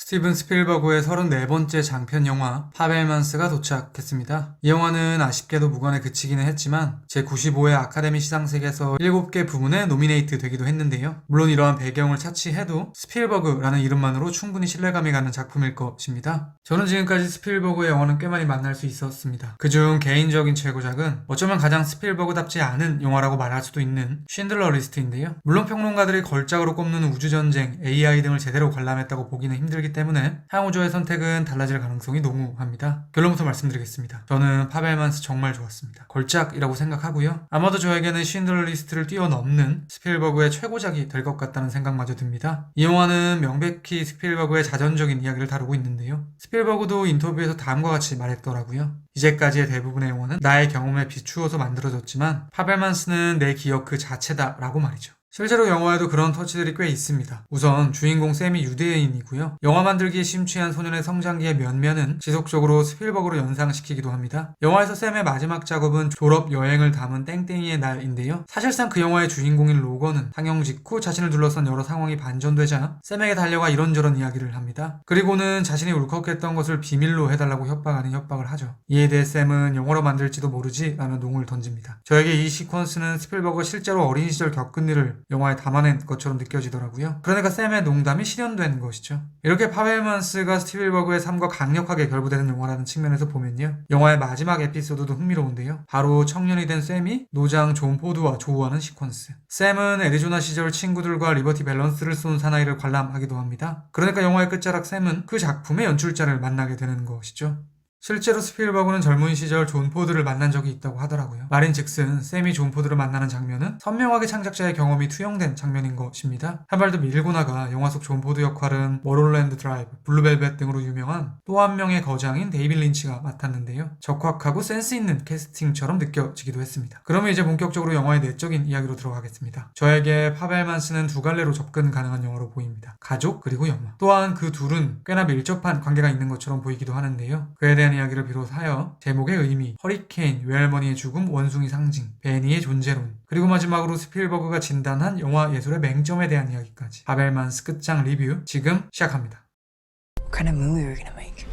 스티븐 스필버그의 34번째 장편 영화 파벨만스가 도착했습니다. 이 영화는 아쉽게도 무관에 그치기는 했지만 제95회 아카데미 시상식에서 7개 부문에 노미네이트 되기도 했는데요. 물론 이러한 배경을 차치해도 스필버그라는 이름만으로 충분히 신뢰감이 가는 작품일 것입니다. 저는 지금까지 스필버그의 영화는 꽤 많이 만날 수 있었습니다. 그중 개인적인 최고작은 어쩌면 가장 스필버그답지 않은 영화라고 말할 수도 있는 쉰들러 리스트인데요. 물론 평론가들이 걸작으로 꼽는 우주전쟁, AI 등을 제대로 관람했다고 보기는 힘들기 때문에 향후 저의 선택은 달라질 가능성이 농후합니다. 결론부터 말씀드리겠습니다. 저는 파벨만스 정말 좋았습니다. 걸작이라고 생각하고요. 아마도 저에게는 쉰들러 리스트를 뛰어넘는 스필버그의 최고작이 될 것 같다는 생각마저 듭니다. 이 영화는 명백히 스필버그의 자전적인 이야기를 다루고 있는데요. 스필버그도 인터뷰에서 다음과 같이 말했더라고요. 이제까지의 대부분의 영화는 나의 경험에 비추어서 만들어졌지만 파벨만스는 내 기억 그 자체다 라고 말이죠. 실제로 영화에도 그런 터치들이 꽤 있습니다. 우선 주인공 샘이 유대인이고요. 영화 만들기에 심취한 소년의 성장기의 면면은 지속적으로 스필버그로 연상시키기도 합니다. 영화에서 샘의 마지막 작업은 졸업 여행을 담은 땡땡이의 날인데요. 사실상 그 영화의 주인공인 로건은 상영 직후 자신을 둘러싼 여러 상황이 반전되자 샘에게 달려가 이런저런 이야기를 합니다. 그리고는 자신이 울컥했던 것을 비밀로 해달라고 협박 아닌 협박을 하죠. 이에 대해 샘은 영화로 만들지도 모르지 라는 농을 던집니다. 저에게 이 시퀀스는 스필버그가 실제로 어린 시절 겪은 일을 영화에 담아낸 것처럼 느껴지더라고요. 그러니까 샘의 농담이 실현된 것이죠. 이렇게 파벨만스가 스필버그의 삶과 강력하게 결부되는 영화라는 측면에서 보면요. 영화의 마지막 에피소드도 흥미로운데요. 바로 청년이 된 샘이 노장 존 포드와 조우하는 시퀀스. 샘은 애리조나 시절 친구들과 리버티 밸런스를 쏜 사나이를 관람하기도 합니다. 그러니까 영화의 끝자락 샘은 그 작품의 연출자를 만나게 되는 것이죠. 실제로 스필버그는 젊은 시절 존 포드를 만난 적이 있다고 하더라고요. 말인즉슨 샘이 존 포드를 만나는 장면은 선명하게 창작자의 경험이 투영된 장면인 것입니다. 한 발 더 밀고 나가 영화 속 존 포드 역할은 머롤랜드 드라이브, 블루벨벳 등으로 유명한 또 한 명의 거장인 데이빗 린치가 맡았는데요. 적확하고 센스 있는 캐스팅처럼 느껴지기도 했습니다. 그러면 이제 본격적으로 영화의 내적인 이야기로 들어가겠습니다. 저에게 파벨만스는 두 갈래로 접근 가능한 영화로 보입니다. 가족 그리고 영화. 또한 그 둘은 꽤나 밀접한 관계가 있는 것처럼 보이기도 하는데요. 그에 대한 이야기를 비롯하여 제목의 의미, 허리케인, 외할머니의 죽음, 원숭이 상징, 베니의 존재론, 그리고 마지막으로 스필버그가 진단한 영화 예술의 맹점에 대한 이야기까지 파벨만스 끝장 리뷰 지금 시작합니다. What kind of movie are we gonna make?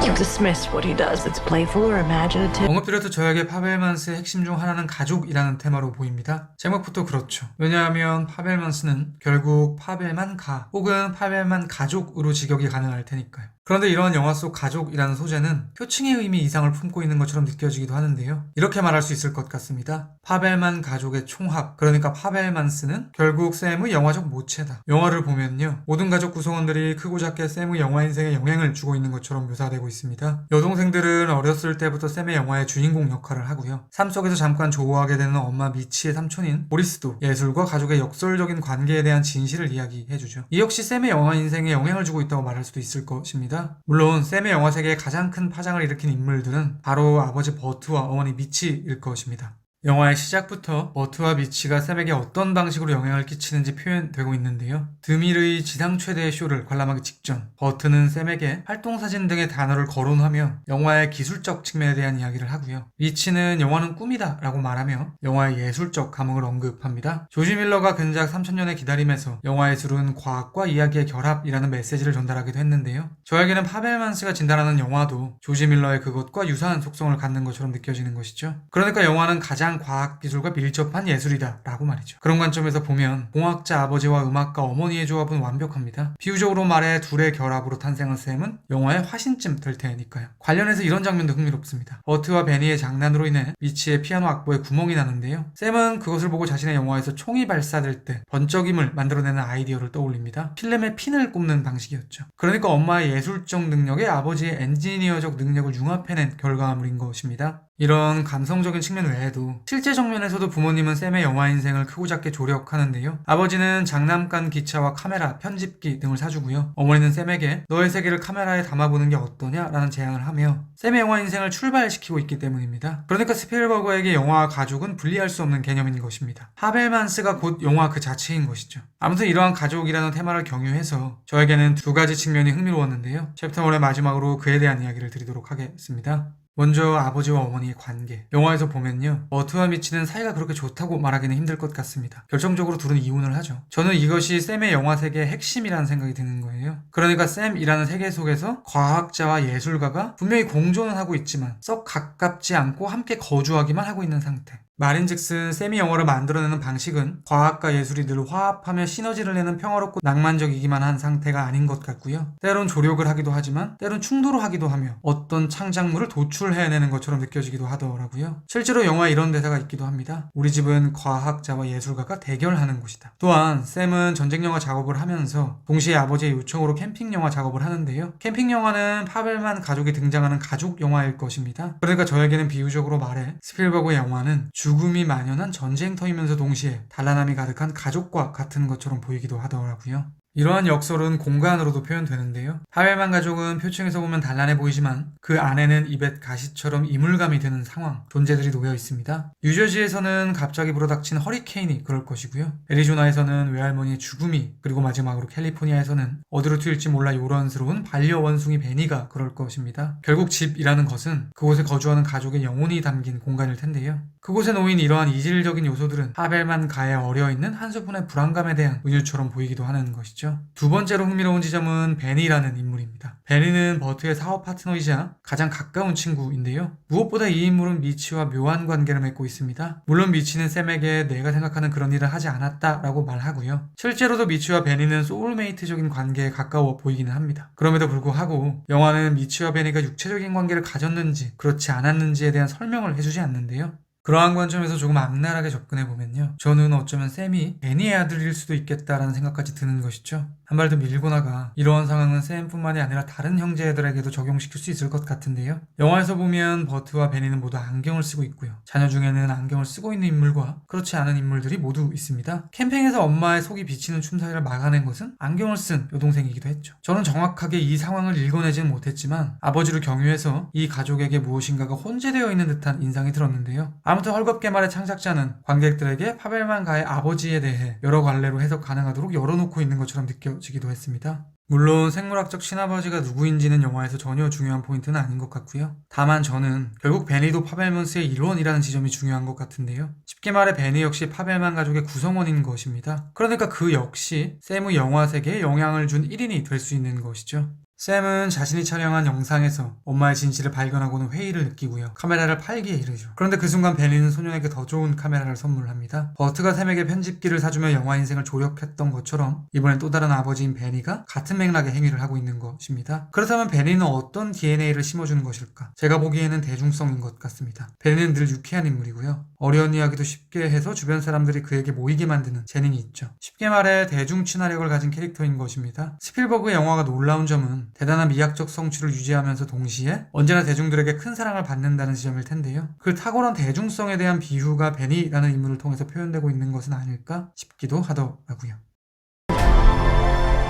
You dismiss what he does. It's playful or imaginative. 언급드렸듯 저에게 파벨만스의 핵심 중 하나는 가족이라는 테마로 보입니다. 제목부터 그렇죠. 왜냐하면 파벨만스는 결국 파벨만 가 혹은 파벨만 가족으로 직역이 가능할 테니까요. 그런데 이러한 영화 속 가족이라는 소재는 표층의 의미 이상을 품고 있는 것처럼 느껴지기도 하는데요. 이렇게 말할 수 있을 것 같습니다. 파벨만 가족의 총합, 그러니까 파벨만스는 결국 샘의 영화적 모체다. 영화를 보면요. 모든 가족 구성원들이 크고 작게 샘의 영화 인생에 영향을 주고 있는 것처럼 묘사되고 있습니다. 여동생들은 어렸을 때부터 샘의 영화의 주인공 역할을 하고요. 삶 속에서 잠깐 조우하게 되는 엄마 미치의 삼촌인 보리스도 예술과 가족의 역설적인 관계에 대한 진실을 이야기해주죠. 이 역시 샘의 영화 인생에 영향을 주고 있다고 말할 수도 있을 것입니다. 물론 샘의 영화 세계에 가장 큰 파장을 일으킨 인물들은 바로 아버지 버트와 어머니 미치일 것입니다. 영화의 시작부터 버트와 미치가 샘에게 어떤 방식으로 영향을 끼치는지 표현되고 있는데요. 드밀의 지상 최대의 쇼를 관람하기 직전 버트는 샘에게 활동사진 등의 단어를 거론하며 영화의 기술적 측면에 대한 이야기를 하고요. 미치는 영화는 꿈이다 라고 말하며 영화의 예술적 감흥을 언급합니다. 조지 밀러가 근작 3000년의 기다림에서 영화 예술은 과학과 이야기의 결합이라는 메시지를 전달하기도 했는데요. 저에게는 파벨만스가 진단하는 영화도 조지 밀러의 그것과 유사한 속성을 갖는 것처럼 느껴지는 것이죠. 그러니까 영화는 가장 과학기술과 밀접한 예술이다 라고 말이죠. 그런 관점에서 보면 공학자 아버지와 음악가 어머니의 조합은 완벽합니다. 비유적으로 말해 둘의 결합으로 탄생한 샘은 영화의 화신쯤 될 테니까요. 관련해서 이런 장면도 흥미롭습니다. 버트와 베니의 장난으로 인해 미치의 피아노 악보에 구멍이 나는데요. 샘은 그것을 보고 자신의 영화에서 총이 발사될 때 번쩍임을 만들어내는 아이디어를 떠올립니다. 필름에 핀을 꼽는 방식이었죠. 그러니까 엄마의 예술적 능력에 아버지의 엔지니어적 능력을 융합해낸 결과물인 것입니다. 이런 감성적인 측면 외에도 실제 정면에서도 부모님은 샘의 영화 인생을 크고 작게 조력하는데요. 아버지는 장난감 기차와 카메라, 편집기 등을 사주고요. 어머니는 샘에게 너의 세계를 카메라에 담아보는 게 어떠냐 라는 제안을 하며 샘의 영화 인생을 출발시키고 있기 때문입니다. 그러니까 스필버그에게 영화와 가족은 분리할 수 없는 개념인 것입니다. 파벨만스가 곧 영화 그 자체인 것이죠. 아무튼 이러한 가족이라는 테마를 경유해서 저에게는 두 가지 측면이 흥미로웠는데요. 챕터 1의 마지막으로 그에 대한 이야기를 드리도록 하겠습니다. 먼저 아버지와 어머니의 관계. 영화에서 보면요, 버트와 미치는 사이가 그렇게 좋다고 말하기는 힘들 것 같습니다. 결정적으로 둘은 이혼을 하죠. 저는 이것이 샘의 영화 세계의 핵심이라는 생각이 드는 거예요. 그러니까 샘이라는 세계 속에서 과학자와 예술가가 분명히 공존은 하고 있지만 썩 가깝지 않고 함께 거주하기만 하고 있는 상태. 말인즉슨 샘이 영화를 만들어내는 방식은 과학과 예술이 늘 화합하며 시너지를 내는 평화롭고 낭만적이기만 한 상태가 아닌 것 같고요. 때론 조력을 하기도 하지만 때론 충돌을 하기도 하며 어떤 창작물을 도출해내는 것처럼 느껴지기도 하더라고요. 실제로 영화에 이런 대사가 있기도 합니다. 우리 집은 과학자와 예술가가 대결하는 곳이다. 또한 샘은 전쟁 영화 작업을 하면서 동시에 아버지의 요청으로 캠핑 영화 작업을 하는데요. 캠핑 영화는 파벨만 가족이 등장하는 가족 영화일 것입니다. 그러니까 저에게는 비유적으로 말해 스필버그의 영화는 죽음이 만연한 전쟁터이면서 동시에 단란함이 가득한 가족과 같은 것처럼 보이기도 하더라고요. 이러한 역설은 공간으로도 표현되는데요. 파벨만 가족은 표층에서 보면 단란해 보이지만 그 안에는 입에 가시처럼 이물감이 드는 상황, 존재들이 놓여 있습니다. 뉴저지에서는 갑자기 불어닥친 허리케인이 그럴 것이고요. 애리조나에서는 외할머니의 죽음이, 그리고 마지막으로 캘리포니아에서는 어디로 튈지 몰라 요란스러운 반려원숭이 베니가 그럴 것입니다. 결국 집이라는 것은 그곳에 거주하는 가족의 영혼이 담긴 공간일 텐데요. 그곳에 놓인 이러한 이질적인 요소들은 파벨만 가에 어려있는 한 스푼의 불안감에 대한 은유처럼 보이기도 하는 것이죠. 두 번째로 흥미로운 지점은 베니라는 인물입니다. 베니는 버트의 사업 파트너이자 가장 가까운 친구인데요. 무엇보다 이 인물은 미치와 묘한 관계를 맺고 있습니다. 물론 미치는 샘에게 내가 생각하는 그런 일을 하지 않았다라고 말하고요. 실제로도 미치와 베니는 소울메이트적인 관계에 가까워 보이기는 합니다. 그럼에도 불구하고 영화는 미치와 베니가 육체적인 관계를 가졌는지 그렇지 않았는지에 대한 설명을 해주지 않는데요. 그러한 관점에서 조금 악랄하게 접근해보면요, 저는 어쩌면 샘이 베니의 아들일 수도 있겠다라는 생각까지 드는 것이죠. 한 발 더 밀고 나가 이러한 상황은 샘뿐만이 아니라 다른 형제들에게도 적용시킬 수 있을 것 같은데요. 영화에서 보면 버트와 베니는 모두 안경을 쓰고 있고요. 자녀 중에는 안경을 쓰고 있는 인물과 그렇지 않은 인물들이 모두 있습니다. 캠핑에서 엄마의 속이 비치는 춤 사이를 막아낸 것은 안경을 쓴 여동생이기도 했죠. 저는 정확하게 이 상황을 읽어내지는 못했지만 아버지를 경유해서 이 가족에게 무엇인가가 혼재되어 있는 듯한 인상이 들었는데요. 아무튼 헐겁게 말해 창작자는 관객들에게 파벨만 가의 아버지에 대해 여러 갈래로 해석 가능하도록 열어놓고 있는 것처럼 느껴지기도 했습니다. 물론 생물학적 친아버지가 누구인지는 영화에서 전혀 중요한 포인트는 아닌 것 같고요. 다만 저는 결국 베니도 파벨먼스의 일원이라는 지점이 중요한 것 같은데요. 쉽게 말해 베니 역시 파벨만 가족의 구성원인 것입니다. 그러니까 그 역시 샘의 영화 세계에 영향을 준 1인이 될 수 있는 것이죠. 샘은 자신이 촬영한 영상에서 엄마의 진실을 발견하고는 회의를 느끼고요. 카메라를 팔기에 이르죠. 그런데 그 순간 베니는 소년에게 더 좋은 카메라를 선물합니다. 버트가 샘에게 편집기를 사주며 영화 인생을 조력했던 것처럼 이번엔 또 다른 아버지인 베니가 같은 맥락의 행위를 하고 있는 것입니다. 그렇다면 베니는 어떤 DNA를 심어주는 것일까? 제가 보기에는 대중성인 것 같습니다. 베니는 늘 유쾌한 인물이고요. 어려운 이야기도 쉽게 해서 주변 사람들이 그에게 모이게 만드는 재능이 있죠. 쉽게 말해 대중 친화력을 가진 캐릭터인 것입니다. 스필버그의 영화가 놀라운 점은 대단한 미학적 성취를 유지하면서 동시에 언제나 대중들에게 큰 사랑을 받는다는 지점일 텐데요. 그 탁월한 대중성에 대한 비유가 베니라는 인물을 통해서 표현되고 있는 것은 아닐까 싶기도 하더라고요.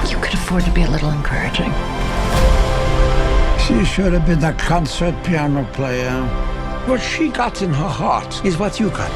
You could afford to be a little encouraging. She should have been the concert piano player. What she got in her heart is what you got.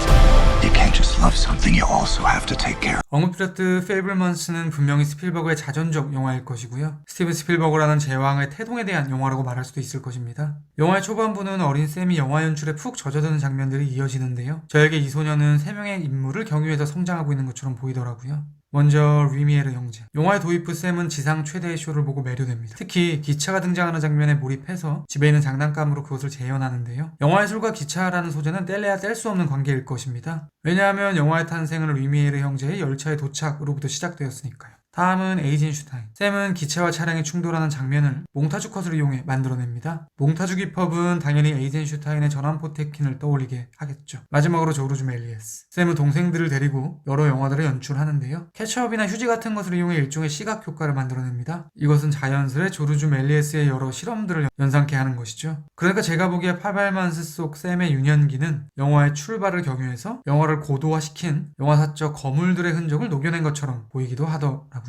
You can't just love something, you also have to take care. 언급드렸듯 페이블먼스는 분명히 스필버그의 자전적 영화일 것이고요. 스티븐 스필버그라는 제왕의 태동에 대한 영화라고 말할 수도 있을 것입니다. 영화의 초반부는 어린 샘이 영화 연출에 푹 젖어드는 장면들이 이어지는데요. 저에게 이 소녀는 3명의 인물을 경유해서 성장하고 있는 것처럼 보이더라고요. 먼저 루미에르 형제. 영화의 도입 후 샘은 지상 최대의 쇼를 보고 매료됩니다. 특히 기차가 등장하는 장면에 몰입해서 집에 있는 장난감으로 그것을 재현하는데요. 영화의 술과 기차라는 소재는 뗄래야 뗄 수 없는 관계일 것입니다. 왜냐하면 영화의 탄생은 루미에르 형제의 열차의 도착으로부터 시작되었으니까요. 다음은 에이젠슈타인. 샘은 기차와 차량이 충돌하는 장면을 몽타주 컷을 이용해 만들어냅니다. 몽타주 기법은 당연히 에이젠슈타인의 전환 포테킨을 떠올리게 하겠죠. 마지막으로 조르주 멜리에스. 샘은 동생들을 데리고 여러 영화들을 연출하는데요. 캐치업이나 휴지 같은 것을 이용해 일종의 시각 효과를 만들어냅니다. 이것은 자연스레 조르주 멜리에스의 여러 실험들을 연상케 하는 것이죠. 그러니까 제가 보기에 파벨만스 속 샘의 유년기는 영화의 출발을 경유해서 영화를 고도화시킨 영화사적 거물들의 흔적을 녹여낸 것처럼 보이기도 하더라고요.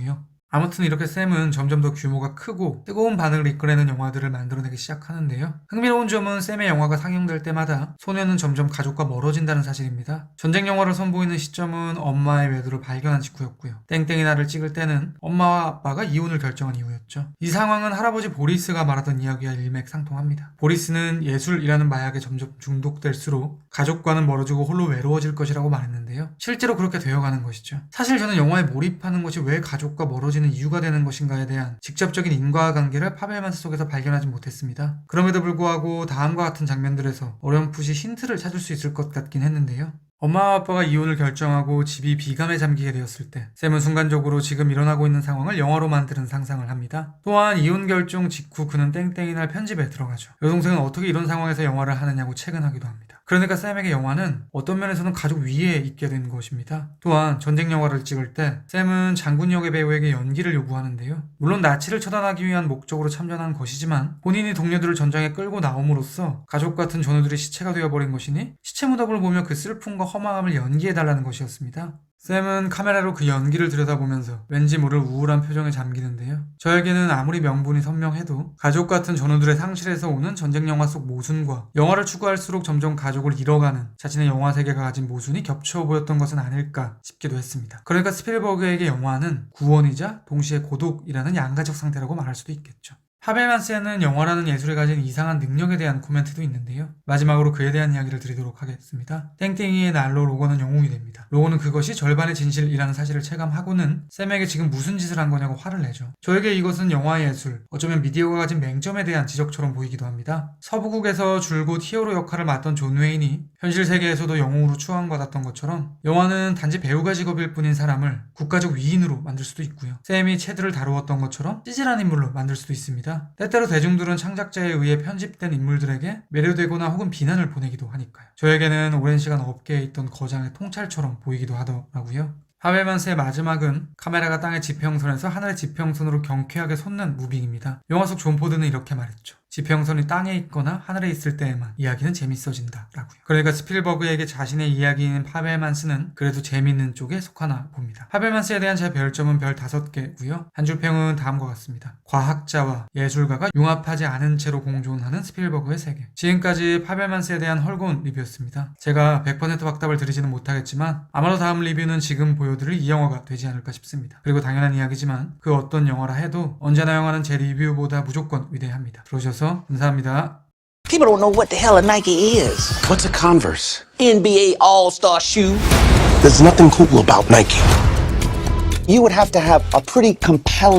아무튼 이렇게 샘은 점점 더 규모가 크고 뜨거운 반응을 이끌어내는 영화들을 만들어내기 시작하는데요. 흥미로운 점은 샘의 영화가 상영될 때마다 소녀는 점점 가족과 멀어진다는 사실입니다. 전쟁 영화를 선보이는 시점은 엄마의 외도를 발견한 직후였고요. 땡땡이 나를 찍을 때는 엄마와 아빠가 이혼을 결정한 이후였죠. 이 상황은 할아버지 보리스가 말하던 이야기와 일맥상통합니다. 보리스는 예술이라는 마약에 점점 중독될수록 가족과는 멀어지고 홀로 외로워질 것이라고 말했는데요. 실제로 그렇게 되어가는 것이죠. 사실 저는 영화에 몰입하는 것이 왜 가족과 멀어지는 이유가 되는 것인가에 대한 직접적인 인과관계를 파벨만스 속에서 발견하지 못했습니다. 그럼에도 불구하고 다음과 같은 장면들에서 어렴풋이 힌트를 찾을 수 있을 것 같긴 했는데요. 엄마와 아빠가 이혼을 결정하고 집이 비감에 잠기게 되었을 때 샘은 순간적으로 지금 일어나고 있는 상황을 영화로 만드는 상상을 합니다. 또한 이혼 결정 직후 그는 땡땡이 날 편집에 들어가죠. 여동생은 어떻게 이런 상황에서 영화를 하느냐고 채근하기도 합니다. 그러니까 샘에게 영화는 어떤 면에서는 가족 위에 있게 된 것입니다. 또한 전쟁 영화를 찍을 때 샘은 장군 역의 배우에게 연기를 요구하는데요. 물론 나치를 처단하기 위한 목적으로 참전한 것이지만 본인이 동료들을 전장에 끌고 나옴으로써 가족 같은 전우들이 시체가 되어버린 것이니 시체 무덤을 보며 그 슬픔과 허망함을 연기해달라는 것이었습니다. 샘은 카메라로 그 연기를 들여다보면서 왠지 모를 우울한 표정에 잠기는데요. 저에게는 아무리 명분이 선명해도 가족 같은 전우들의 상실에서 오는 전쟁 영화 속 모순과 영화를 추구할수록 점점 가족을 잃어가는 자신의 영화 세계가 가진 모순이 겹쳐 보였던 것은 아닐까 싶기도 했습니다. 그러니까 스필버그에게 영화는 구원이자 동시에 고독이라는 양가적 상태라고 말할 수도 있겠죠. 파벨만스에는 영화라는 예술이 가진 이상한 능력에 대한 코멘트도 있는데요. 마지막으로 그에 대한 이야기를 드리도록 하겠습니다. 땡땡이의 날로 로건은 영웅이 됩니다. 로건은 그것이 절반의 진실이라는 사실을 체감하고는 샘에게 지금 무슨 짓을 한 거냐고 화를 내죠. 저에게 이것은 영화 예술, 어쩌면 미디어가 가진 맹점에 대한 지적처럼 보이기도 합니다. 서부국에서 줄곧 히어로 역할을 맡던 존 웨인이 현실 세계에서도 영웅으로 추앙받았던 것처럼 영화는 단지 배우가 직업일 뿐인 사람을 국가적 위인으로 만들 수도 있고요. 샘이 체드를 다루었던 것처럼 찌질한 인물로 만들 수도 있습니다. 때때로 대중들은 창작자에 의해 편집된 인물들에게 매료되거나 혹은 비난을 보내기도 하니까요. 저에게는 오랜 시간 업계에 있던 거장의 통찰처럼 보이기도 하더라고요. 파벨만스의 마지막은 카메라가 땅의 지평선에서 하늘의 지평선으로 경쾌하게 솟는 무빙입니다. 영화 속 존 포드는 이렇게 말했죠. 지평선이 땅에 있거나 하늘에 있을 때에만 이야기는 재밌어진다 라고요. 그러니까 스필버그에게 자신의 이야기인 파벨만스는 그래도 재밌는 쪽에 속하나 봅니다. 파벨만스에 대한 제 별점은 별 5개고요. 한 줄 평은 다음과 같습니다. 과학자와 예술가가 융합하지 않은 채로 공존하는 스필버그의 세계. 지금까지 파벨만스에 대한 헐거운 리뷰였습니다. 제가 100% 확답을 드리지는 못하겠지만 아마도 다음 리뷰는 지금 보여드릴 이 영화가 되지 않을까 싶습니다. 그리고 당연한 이야기지만 그 어떤 영화라 해도 언제나 영화는 제 리뷰보다 무조건 위대합니다. 들어오셔서 감사합니다. People don't know what the hell a Nike is. What's a Converse? NBA All-Star shoe. There's nothing cool about Nike. You would have to have a pretty compelling